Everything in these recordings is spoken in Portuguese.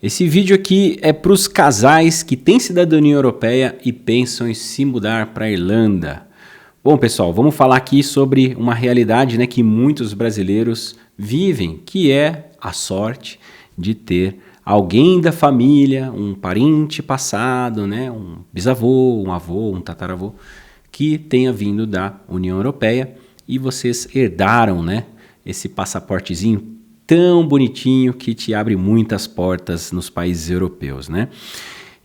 Esse vídeo aqui é para os casais que têm cidadania europeia e pensam em se mudar para a Irlanda. Bom, pessoal, vamos falar aqui sobre uma realidade, né, que muitos brasileiros vivem, que é a sorte de ter alguém da família, um parente passado, né, um bisavô, um avô, um tataravô, que tenha vindo da União Europeia e vocês herdaram, né, esse passaportezinho tão bonitinho que te abre muitas portas nos países europeus, né?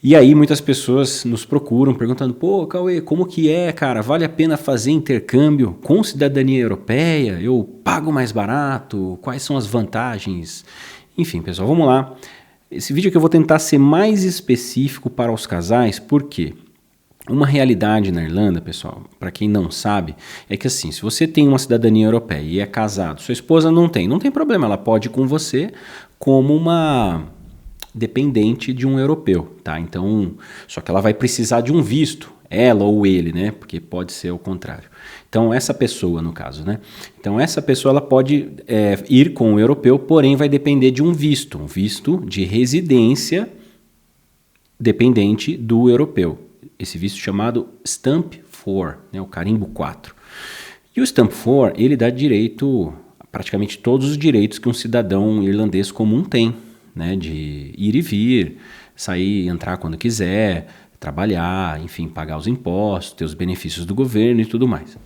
E aí muitas pessoas nos procuram perguntando, pô, Cauê, como que é, cara? Vale a pena fazer intercâmbio com cidadania europeia? Eu pago mais barato? Quais são as vantagens? Enfim, pessoal, vamos lá. Esse vídeo aqui eu vou tentar ser mais específico para os casais, por quê? Uma realidade na Irlanda, pessoal, para quem não sabe, é que assim, se você tem uma cidadania europeia e é casado, sua esposa não tem problema, ela pode ir com você como uma dependente de um europeu, tá? Então, só que ela vai precisar de um visto, ela ou ele, né? Porque pode ser o contrário. Então, essa pessoa, no caso, né? Então, essa pessoa ela pode ir com o europeu, porém vai depender de um visto de residência dependente do europeu. Esse visto chamado Stamp 4, né, o carimbo 4. E o Stamp 4, ele dá direito, praticamente todos os direitos que um cidadão irlandês comum tem, né, de ir e vir, sair, entrar quando quiser, trabalhar, enfim, pagar os impostos, ter os benefícios do governo e tudo mais.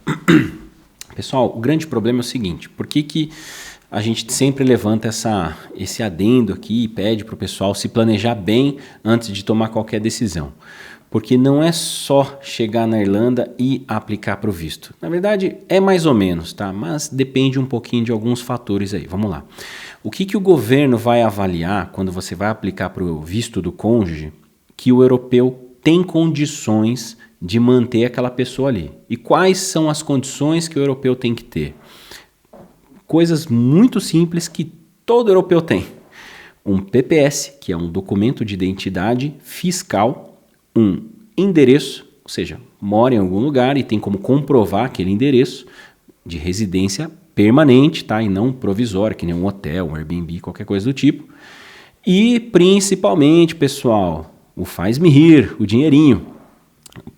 Pessoal, o grande problema é o seguinte, por que a gente sempre levanta esse adendo aqui e pede para o pessoal se planejar bem antes de tomar qualquer decisão? Porque não é só chegar na Irlanda e aplicar para o visto. Na verdade, é mais ou menos, tá? Mas depende um pouquinho de alguns fatores aí. Vamos lá. O que o governo vai avaliar quando você vai aplicar para o visto do cônjuge que o europeu tem condições de manter aquela pessoa ali? E quais são as condições que o europeu tem que ter? Coisas muito simples que todo europeu tem. Um PPS, que é um documento de identidade fiscal, um endereço, ou seja, mora em algum lugar e tem como comprovar aquele endereço de residência permanente, tá? E não provisória, que nem um hotel, um Airbnb, qualquer coisa do tipo. E principalmente, pessoal, o faz-me rir, o dinheirinho.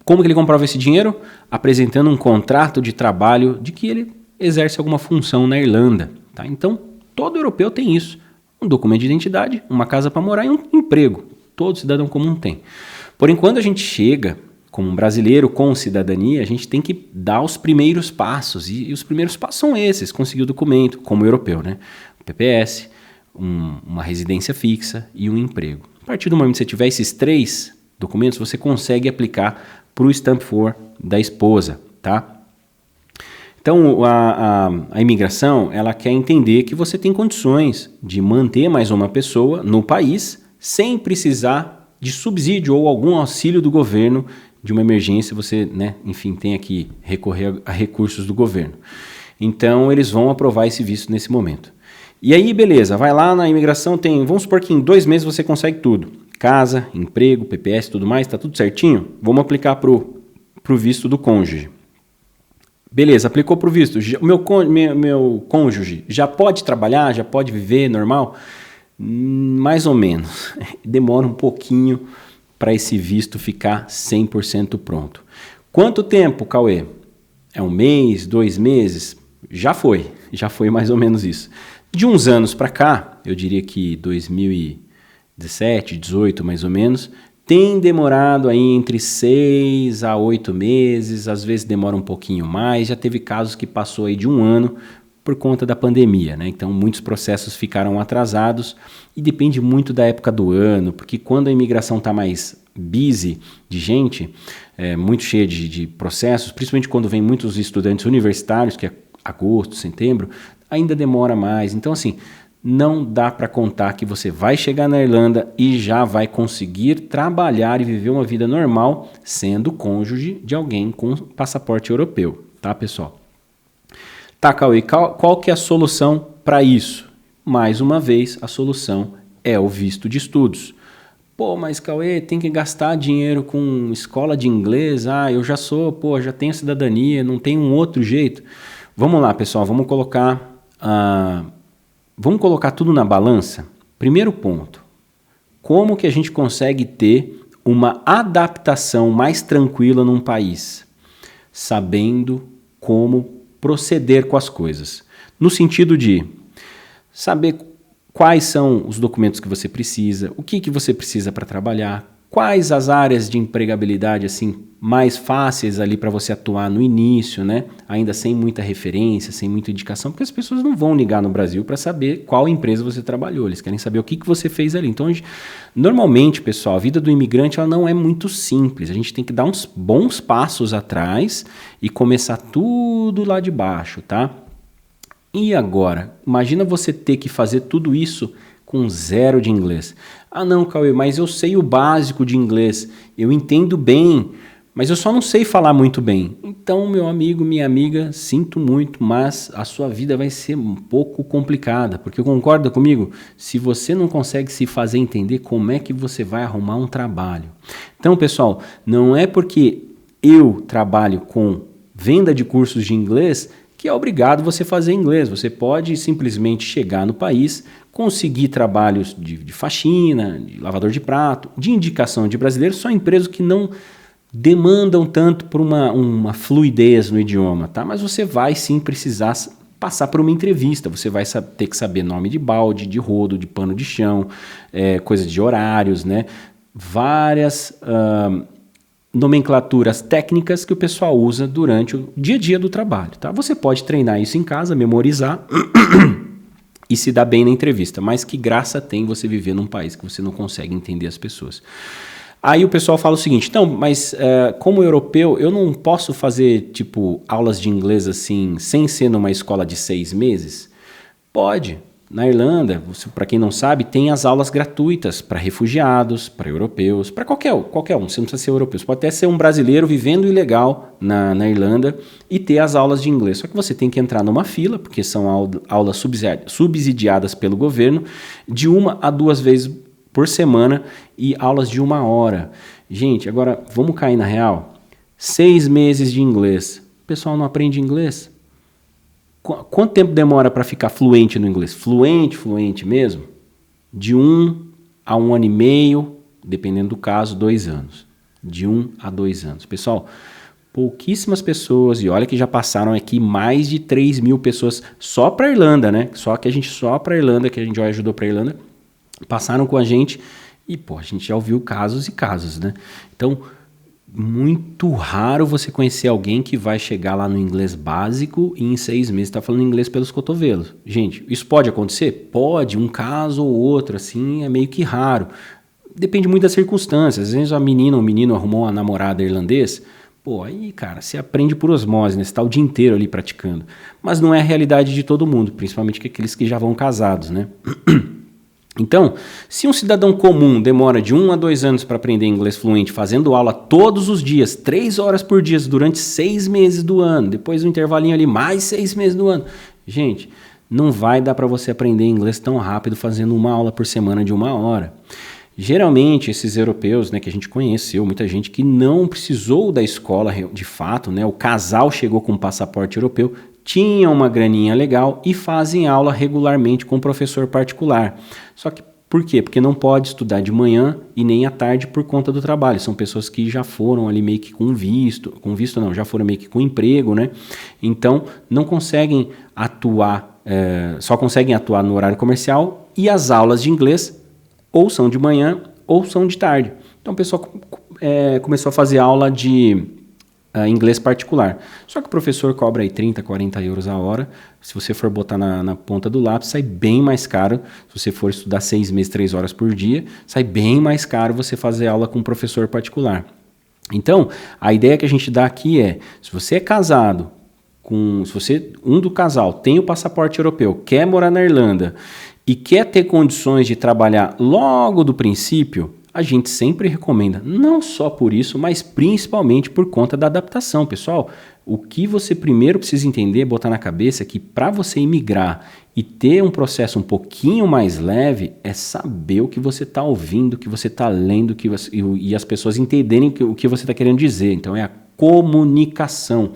Como que ele comprova esse dinheiro? Apresentando um contrato de trabalho de que ele exerce alguma função na Irlanda, tá? Então, todo europeu tem isso. Um documento de identidade, uma casa para morar e um emprego. Todo cidadão comum tem. Porém, quando a gente chega como um brasileiro com cidadania, a gente tem que dar os primeiros passos. E os primeiros passos são esses: conseguir o documento, como europeu, né? PPS, uma residência fixa e um emprego. A partir do momento que você tiver esses 3 documentos, você consegue aplicar para o Stamp 4 da esposa, tá? Então, a imigração, ela quer entender que você tem condições de manter mais uma pessoa no país sem precisar de subsídio ou algum auxílio do governo de uma emergência, você, né, enfim, tem que recorrer a recursos do governo. Então, eles vão aprovar esse visto nesse momento. E aí, beleza, vai lá na imigração, vamos supor que em 2 meses você consegue tudo. Casa, emprego, PPS e tudo mais, tá tudo certinho? Vamos aplicar pro visto do cônjuge. Beleza, aplicou pro visto. O meu cônjuge já pode trabalhar, já pode viver normal? Mais ou menos. Demora um pouquinho para esse visto ficar 100% pronto. Quanto tempo, Cauê? É 1 mês, 2 meses? Já foi mais ou menos isso. De uns anos para cá, eu diria que 2017, 18 mais ou menos, tem demorado aí entre 6 a 8 meses, às vezes demora um pouquinho mais, já teve casos que passou aí de 1 ano, por conta da pandemia, né? Então muitos processos ficaram atrasados e depende muito da época do ano, porque quando a imigração está mais busy de gente, muito cheia de processos, principalmente quando vem muitos estudantes universitários, que é agosto, setembro, ainda demora mais. Então assim, não dá para contar que você vai chegar na Irlanda e já vai conseguir trabalhar e viver uma vida normal sendo cônjuge de alguém com passaporte europeu, tá, pessoal? Tá, Cauê, qual que é a solução para isso? Mais uma vez, a solução é o visto de estudos. Pô, mas Cauê, tem que gastar dinheiro com escola de inglês? Eu já tenho cidadania, não tem um outro jeito. Vamos lá, pessoal, vamos colocar tudo na balança. Primeiro ponto, como que a gente consegue ter uma adaptação mais tranquila num país? Sabendo como proceder com as coisas. No sentido de saber quais são os documentos que você precisa, o que você precisa para trabalhar, quais as áreas de empregabilidade assim mais fáceis ali para você atuar no início, né? Ainda sem muita referência, sem muita indicação, porque as pessoas não vão ligar no Brasil para saber qual empresa você trabalhou, eles querem saber o que você fez ali. Então, normalmente, pessoal, a vida do imigrante ela não é muito simples, a gente tem que dar uns bons passos atrás e começar tudo lá de baixo, tá? E agora, imagina você ter que fazer tudo isso com 0 de inglês. Ah não, Cauê, mas eu sei o básico de inglês, eu entendo bem, mas eu só não sei falar muito bem. Então, meu amigo, minha amiga, sinto muito, mas a sua vida vai ser um pouco complicada, porque concorda comigo? Se você não consegue se fazer entender, como é que você vai arrumar um trabalho? Então, pessoal, não é porque eu trabalho com venda de cursos de inglês que é obrigado você fazer inglês. Você pode simplesmente chegar no país, conseguir trabalhos de faxina, de lavador de prato, de indicação de brasileiros, só empresas que não demandam tanto por uma fluidez no idioma, tá? Mas você vai sim precisar passar por uma entrevista, você vai ter que saber nome de balde, de rodo, de pano de chão, coisas de horários, né? Várias nomenclaturas técnicas que o pessoal usa durante o dia a dia do trabalho, tá? Você pode treinar isso em casa, memorizar e se dar bem na entrevista, mas que graça tem você viver num país que você não consegue entender as pessoas. Aí o pessoal fala o seguinte, então, mas como europeu, eu não posso fazer, tipo, aulas de inglês assim, sem ser numa escola de 6 meses? Pode. Na Irlanda, para quem não sabe, tem as aulas gratuitas para refugiados, para europeus, para qualquer um, você não precisa ser europeu. Você pode até ser um brasileiro vivendo ilegal na Irlanda e ter as aulas de inglês. Só que você tem que entrar numa fila, porque são aulas subsidiadas pelo governo, de 1 a 2 vezes por semana e aulas de 1 hora. Gente, agora vamos cair na real? 6 meses de inglês. O pessoal não aprende inglês? Quanto tempo demora para ficar fluente no inglês? Fluente mesmo? De 1 a 1 ano e meio, dependendo do caso, 2 anos. De 1 a 2 anos. Pessoal, pouquíssimas pessoas, e olha que já passaram aqui mais de 3 mil pessoas só para a Irlanda, né? Só para a Irlanda, que a gente já ajudou para a Irlanda, passaram com a gente e, a gente já ouviu casos e casos, né? Então, muito raro você conhecer alguém que vai chegar lá no inglês básico e em 6 meses está falando inglês pelos cotovelos. Gente, isso pode acontecer? Pode, um caso ou outro, assim, é meio que raro. Depende muito das circunstâncias. Às vezes a menina ou o menino arrumou uma namorada irlandês, aí, cara, você aprende por osmose, né? Você está o dia inteiro ali praticando. Mas não é a realidade de todo mundo, principalmente aqueles que já vão casados, né? Então, se um cidadão comum demora de 1 a 2 anos para aprender inglês fluente, fazendo aula todos os dias, 3 horas por dia, durante 6 meses do ano, depois um intervalinho ali, mais 6 meses do ano, gente, não vai dar para você aprender inglês tão rápido fazendo uma aula por semana de 1 hora. Geralmente, esses europeus, né, que a gente conheceu, muita gente que não precisou da escola de fato, né, o casal chegou com um passaporte europeu, tinham uma graninha legal e fazem aula regularmente com um professor particular. Só que por quê? Porque não pode estudar de manhã e nem à tarde por conta do trabalho. São pessoas que já foram ali meio que com visto não, já foram meio que com emprego, né? Então não conseguem atuar, só conseguem atuar no horário comercial e as aulas de inglês ou são de manhã ou são de tarde. Então o pessoal começou a fazer aula de inglês particular. Só que o professor cobra aí 30, 40 euros a hora. Se você for botar na ponta do lápis, sai bem mais caro. Se você for estudar 6 meses, 3 horas por dia, sai bem mais caro você fazer aula com um professor particular. Então, a ideia que a gente dá aqui é, se você é casado, se você, um do casal, tem o passaporte europeu, quer morar na Irlanda e quer ter condições de trabalhar logo do princípio, a gente sempre recomenda, não só por isso, mas principalmente por conta da adaptação. Pessoal, o que você primeiro precisa entender, botar na cabeça, é que para você imigrar e ter um processo um pouquinho mais leve, é saber o que você está ouvindo, o que você está lendo, e as pessoas entenderem o que você está querendo dizer. Então é a comunicação.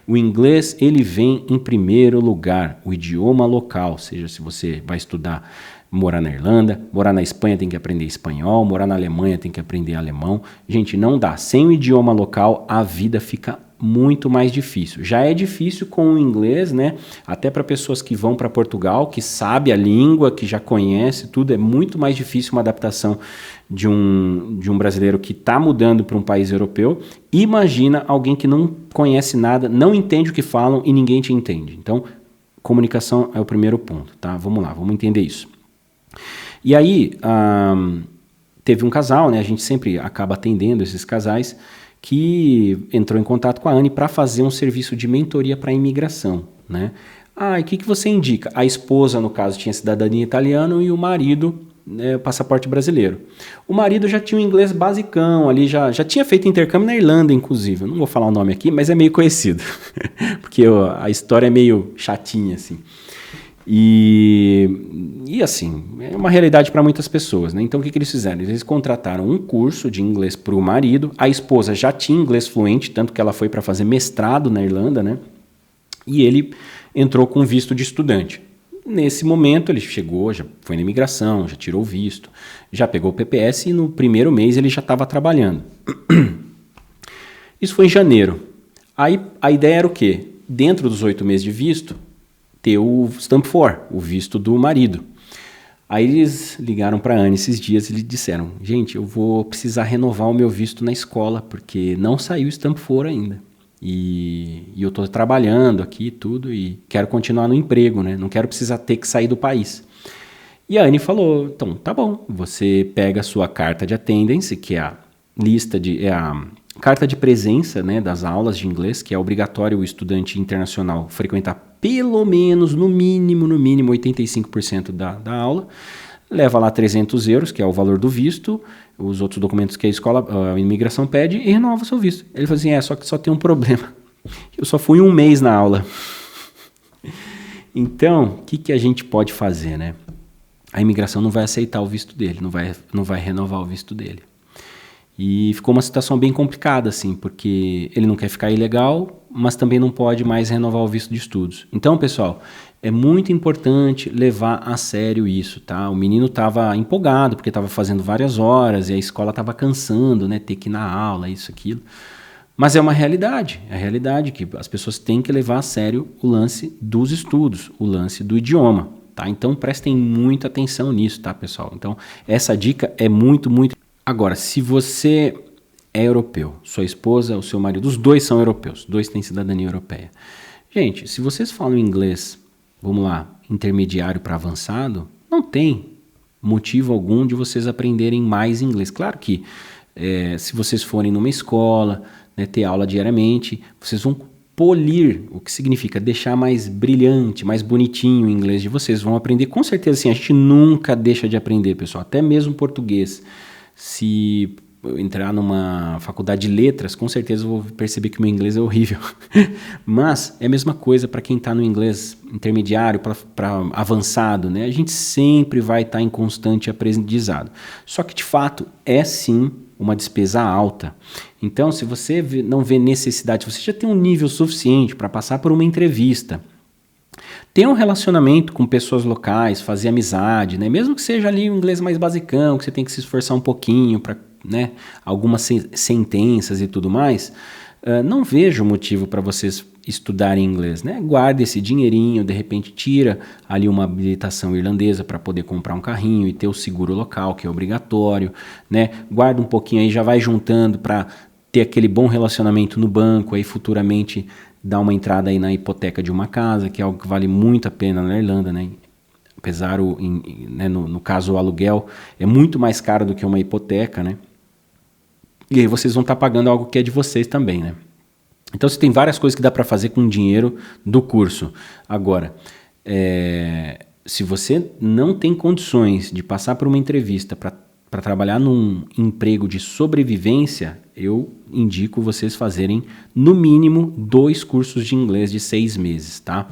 O inglês, ele vem em primeiro lugar, o idioma local, seja se você vai estudar morar na Irlanda, morar na Espanha tem que aprender espanhol, morar na Alemanha tem que aprender alemão. Gente, não dá. Sem o idioma local, a vida fica muito mais difícil. Já é difícil com o inglês, né? Até para pessoas que vão para Portugal, que sabe a língua, que já conhece tudo, é muito mais difícil uma adaptação de um brasileiro que está mudando para um país europeu. Imagina alguém que não conhece nada, não entende o que falam e ninguém te entende. Então, comunicação é o primeiro ponto, tá? Vamos lá, vamos entender isso. E aí, teve um casal, né? A gente sempre acaba atendendo esses casais, que entrou em contato com a Anne para fazer um serviço de mentoria para a imigração, né? E o que você indica? A esposa, no caso, tinha cidadania italiana e o marido, passaporte brasileiro. O marido já tinha um inglês basicão ali, já tinha feito intercâmbio na Irlanda, inclusive. Eu não vou falar o nome aqui, mas é meio conhecido, porque a história é meio chatinha, assim. E assim, é uma realidade para muitas pessoas, né? Então o que eles fizeram? Eles contrataram um curso de inglês para o marido, a esposa já tinha inglês fluente, tanto que ela foi para fazer mestrado na Irlanda, né? E ele entrou com visto de estudante. Nesse momento ele chegou, já foi na imigração, já tirou o visto, já pegou o PPS e no primeiro mês ele já estava trabalhando. Isso foi em janeiro. Aí a ideia era o quê? Dentro dos 8 meses de visto, ter o Stamp 4, o visto do marido. Aí eles ligaram para a Anne esses dias e lhe disseram: gente, eu vou precisar renovar o meu visto na escola, porque não saiu o Stamp 4 ainda. E eu estou trabalhando aqui tudo e quero continuar no emprego, né? Não quero precisar ter que sair do país. E a Anne falou: então, tá bom, você pega a sua carta de attendance, que é a carta de presença, né, das aulas de inglês, que é obrigatório o estudante internacional frequentar pelo menos, no mínimo, 85% da aula. Leva lá 300 euros, que é o valor do visto, os outros documentos que a imigração pede e renova o seu visto. Ele falou assim, só que só tem um problema. Eu só fui 1 mês na aula. Então, o que a gente pode fazer, né? A imigração não vai aceitar o visto dele, não vai renovar o visto dele. E ficou uma situação bem complicada, assim, porque ele não quer ficar ilegal, mas também não pode mais renovar o visto de estudos. Então, pessoal, é muito importante levar a sério isso, tá? O menino estava empolgado, porque estava fazendo várias horas, e a escola estava cansando, né? Ter que ir na aula, isso, aquilo. Mas é uma realidade, que as pessoas têm que levar a sério o lance dos estudos, o lance do idioma, tá? Então, prestem muita atenção nisso, tá, pessoal? Então, essa dica é muito, muito... Agora, se você é europeu, sua esposa, o seu marido, os dois são europeus, os dois têm cidadania europeia. Gente, se vocês falam inglês, vamos lá, intermediário para avançado, não tem motivo algum de vocês aprenderem mais inglês. Claro que se vocês forem numa escola, né, ter aula diariamente, vocês vão polir, o que significa deixar mais brilhante, mais bonitinho o inglês de vocês, vão aprender com certeza. Assim, a gente nunca deixa de aprender, pessoal, até mesmo português. Se eu entrar numa faculdade de letras, com certeza eu vou perceber que o meu inglês é horrível. Mas é a mesma coisa para quem está no inglês intermediário, para avançado, né? A gente sempre vai estar em constante aprendizado. Só que, de fato, é sim uma despesa alta. Então, se você não vê necessidade, se você já tem um nível suficiente para passar por uma entrevista, ter um relacionamento com pessoas locais, fazer amizade, né? Mesmo que seja ali um inglês mais basicão, que você tem que se esforçar um pouquinho para, né, algumas sentenças e tudo mais, não vejo motivo para vocês estudarem inglês, né? Guarda esse dinheirinho, de repente tira ali uma habilitação irlandesa para poder comprar um carrinho e ter o seguro local, que é obrigatório, né? Guarda um pouquinho aí, já vai juntando para ter aquele bom relacionamento no banco, aí futuramente dar uma entrada aí na hipoteca de uma casa, que é algo que vale muito a pena na Irlanda, né? Apesar, no caso, o aluguel é muito mais caro do que uma hipoteca, né? E aí vocês vão estar pagando algo que é de vocês também, né? Então, você tem várias coisas que dá para fazer com o dinheiro do curso. Agora, se você não tem condições de passar por uma entrevista para trabalhar num emprego de sobrevivência, eu indico vocês fazerem, no mínimo, 2 cursos de inglês de 6 meses, tá?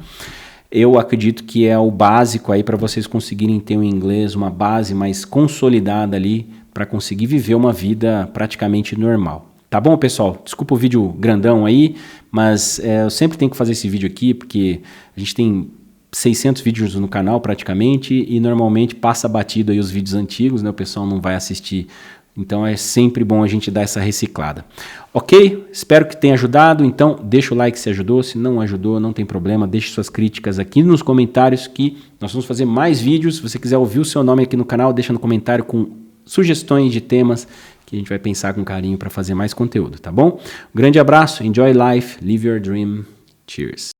Eu acredito que é o básico aí para vocês conseguirem ter um inglês, uma base mais consolidada ali, para conseguir viver uma vida praticamente normal. Tá bom, pessoal? Desculpa o vídeo grandão aí, mas eu sempre tenho que fazer esse vídeo aqui, porque a gente tem 600 vídeos no canal praticamente e normalmente passa batido aí os vídeos antigos, né? O pessoal não vai assistir. Então é sempre bom a gente dar essa reciclada. Ok? Espero que tenha ajudado. Então deixa o like se ajudou. Se não ajudou, não tem problema. Deixe suas críticas aqui nos comentários que nós vamos fazer mais vídeos. Se você quiser ouvir o seu nome aqui no canal, deixa no comentário com sugestões de temas que a gente vai pensar com carinho para fazer mais conteúdo, tá bom? Um grande abraço. Enjoy life. Live your dream. Cheers.